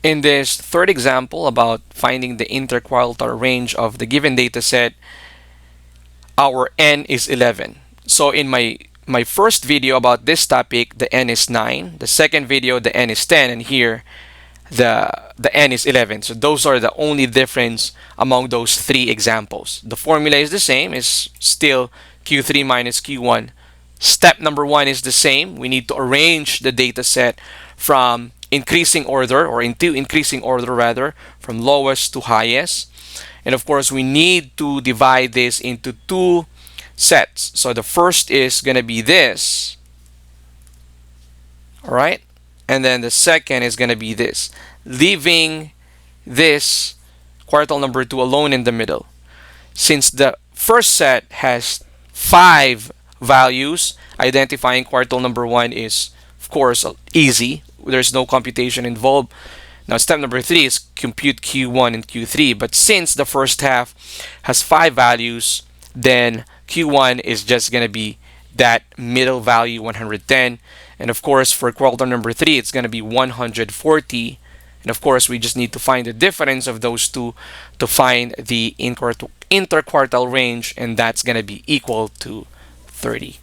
In this third example about finding the interquartile range of the given data set, our n is 11. So in my first video about this topic, the n is 9. The second video, the n is 10. And here, the n is 11. So those are the only difference among those three examples. The formula is the same. It's still Q3 minus Q1. Step number one is the same. We need to arrange the data set from increasing order, or into increasing order rather, from lowest to highest. And of course, we need to divide this into two sets. So the first is going to be this. All right. And then the second is going to be this, leaving this quartile number 2 alone in the middle. Since the first set has 5 values, identifying quartile number 1 is, of course, easy. There's no computation involved. Now, step number 3 is compute Q1 and Q3. But since the first half has 5 values, then Q1 is just going to be that middle value, 110. And of course, for quartile number 3, it's going to be 140. And of course, we just need to find the difference of those two to find the interquartile range, and that's going to be equal to 30.